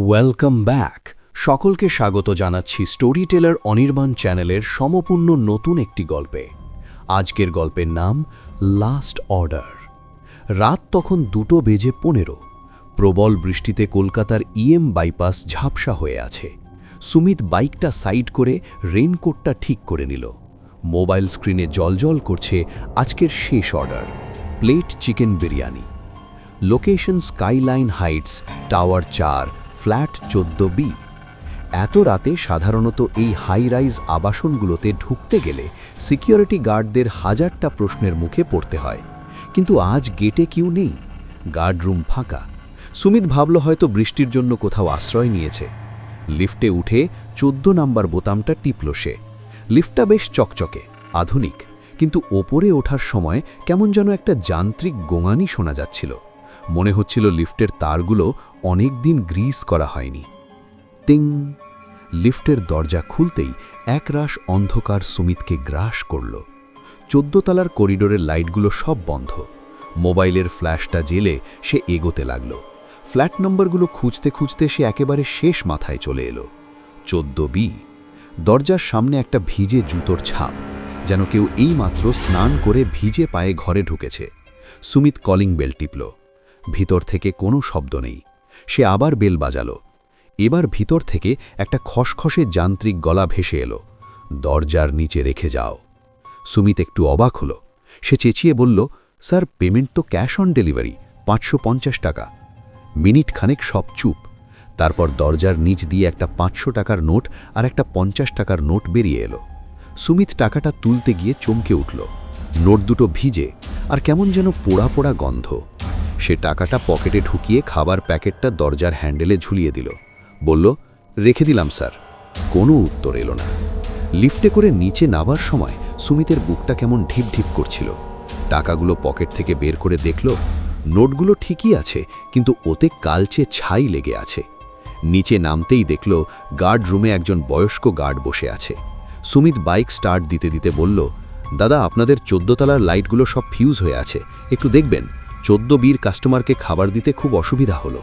Welcome back. সকলকে স্বাগত জানাচ্ছি স্টোরি টেলার অনির্বাণ চ্যানেলের সমপূর্ণ নতুন একটি গল্পে। আজকের গল্পের নাম লাস্ট অর্ডার। রাত তখন 2:15। প্রবল বৃষ্টিতে কলকাতার বাইপাস ঝাপসা হয়ে আছে। সুমিত বাইকটা সাইড করে রেইনকোটটা ঠিক করে নিল। মোবাইল স্ক্রিনে জলজল করছে আজকের শেষ order, plate chicken biryani. Location skyline Heights, tower 4, flat 14B। এত রাতে সাধারণত এই হাই রাইজ আবাসনগুলোতে ঢুকতে গেলে সিকিউরিটি গার্ডদের হাজারটা প্রশ্নের মুখে পড়তে হয়, কিন্তু আজ গেটে কেউ নেই, গার্ডরুম ফাঁকা। সুমিত ভাবল হয়তো বৃষ্টির জন্য কোথাও আশ্রয় নিয়েছে। লিফটে উঠে 14 নাম্বার বোতামটা টিপল সে। লিফটটা বেশ চকচকে, আধুনিক, কিন্তু ওপরে ওঠার সময় কেমন যেন একটা যান্ত্রিক গোঙানি শোনা যাচ্ছিল। মনে হচ্ছিল লিফটের তারগুলো অনেক দিন গ্রিস করা হয়নি। তিং! লিফটের দরজা খুলতেই একরাশ অন্ধকার সুমিতকে গ্রাস করল। 14 তলার করিডোরের লাইটগুলো সব বন্ধ। মোবাইলের ফ্ল্যাশটা জেলে সে এগোতে লাগল। ফ্ল্যাট নম্বরগুলো খুঁজতে খুঁজতে সে একেবারে শেষ মাথায় চলে এলো, 14B। দরজার সামনে একটা ভিজে জুতোর ছাপ, যেন কেউ এইমাত্র স্নান করে ভিজে পায়ে ঘরে ঢুকেছে। Sumit calling bell টিপল। ভিতর থেকে কোনো শব্দ নেই। সে আবার বেল বাজালো। এবার ভিতর থেকে একটা খসখসে যান্ত্রিক গলা ভেসে এলো, দরজার নিচে রেখে যাও। সুমিত একটু অবাক হলো। সে চেঁচিয়ে বলল, স্যার, পেমেন্ট তো ক্যাশ অন ডেলিভারি, 550 টাকা। মিনিট খানেক সব চুপ। তারপর দরজার নিচ দিয়ে একটা 500 টাকার নোট আর একটা 50 টাকার নোট বেরিয়ে এলো। সুমিত টাকাটা তুলতে গিয়ে চমকে উঠল। নোট দুটো ভিজে আর কেমন যেন পোড়া পোড়া গন্ধ। সে টাকাটা পকেটে ঢুকিয়ে খাবার প্যাকেটটা দরজার হ্যান্ডেলে ঝুলিয়ে দিল। বলল, রেখে দিলাম স্যার। কোনো উত্তর এলো না। লিফটে করে নিচে নামার সময় সুমিতের বুকটা কেমন ঢিপ ঢিপ করছিল। টাকাগুলো পকেট থেকে বের করে দেখল, নোটগুলো ঠিকই আছে, কিন্তু ওতে কালচে ছাই লেগে আছে। নিচে নামতেই দেখল গার্ড রুমে একজন বয়স্ক গার্ড বসে আছে। সুমিত বাইক স্টার্ট দিতে দিতে বলল, দাদা, আপনাদের 14 তলার লাইটগুলো সব ফিউজ হয়ে আছে, একটু দেখবেন। 14Bর কাস্টমারকে খাবার দিতে খুব অসুবিধা হলো।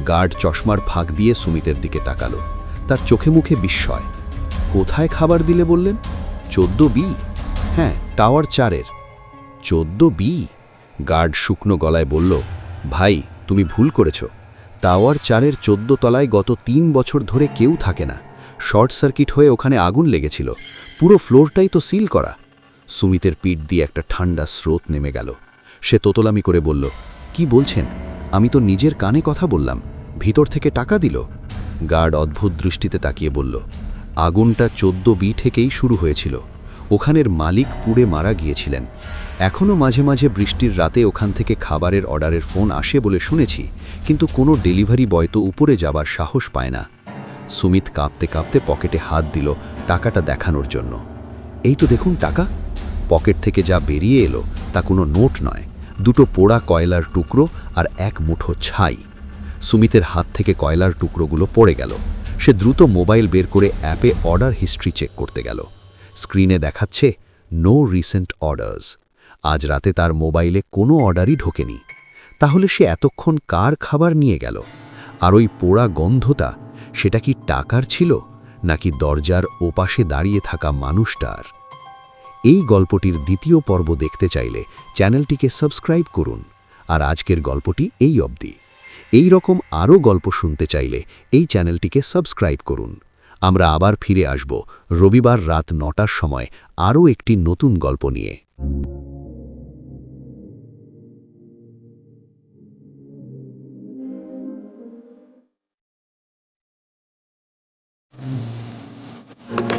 গার্ড চশমার ফাঁক দিয়ে সুমিতের দিকে তাকালো। তার চোখে মুখে বিস্ময়। কোথায় খাবার দিলে বললেন? 14B? হ্যাঁ, টাওয়ার 4-এর। 14B? গার্ড শুকনো গলায় বলল, ভাই, তুমি ভুল করেছ। টাওয়ার 4-এর 14 তলায় গত 3 বছর ধরে কেউ থাকে না। শর্ট সার্কিট হয়ে ওখানে আগুন লেগেছিল। পুরো ফ্লোরটাই তো সিল করা। সুমিতের পিঠ দিয়ে একটা ঠান্ডা স্রোত নেমে গেল। সে তোতলামি করে বলল, কি বলছেন? আমি তো নিজের কানে কথা বললাম। ভিতর থেকে টাকা দিল। গার্ড অদ্ভুত দৃষ্টিতে তাকিয়ে বলল, আগুনটা 14B থেকেই শুরু হয়েছিল। ওখানের মালিক পুড়ে মারা গিয়েছিলেন। এখনও মাঝে মাঝে বৃষ্টির রাতে ওখান থেকে খাবারের অর্ডারের ফোন আসে বলে শুনেছি, কিন্তু কোনো ডেলিভারি বয় তো উপরে যাবার সাহস পায় না। সুমিত কাঁপতে কাঁপতে পকেটে হাত দিল টাকাটা দেখানোর জন্য। এই তো দেখুন টাকা। পকেট থেকে যা বেরিয়ে এলো তা কোনো নোট নয়, দুটো পোড়া কয়লার টুকরো আর এক মুঠো ছাই। সুমিতের হাত থেকে কয়লার টুকরোগুলো পড়ে গেল। সে দ্রুত মোবাইল বের করে অ্যাপে অর্ডার হিস্ট্রি চেক করতে গেল। স্ক্রিনে দেখাচ্ছে নো রিসেন্ট অর্ডার্স। আজ রাতে তার মোবাইলে কোনো অর্ডারই ঢোকেনি। তাহলে সে এতক্ষণ কার খাবার নিয়ে গেল? আর ওই পোড়া গন্ধটা, সেটা কি টাকার ছিল নাকি দরজার ওপাশে দাঁড়িয়ে থাকা মানুষটার? এই গল্পটির দ্বিতীয় পর্ব দেখতে চাইলে চ্যানেলটিকে সাবস্ক্রাইব করুন। আর আজকের গল্পটি এই অবধি। এই রকম আরও গল্প শুনতে চাইলে এই চ্যানেলটিকে সাবস্ক্রাইব করুন। আমরা আবার ফিরে আসব রবিবার রাত 9টার সময় আরও একটি নতুন গল্প নিয়ে।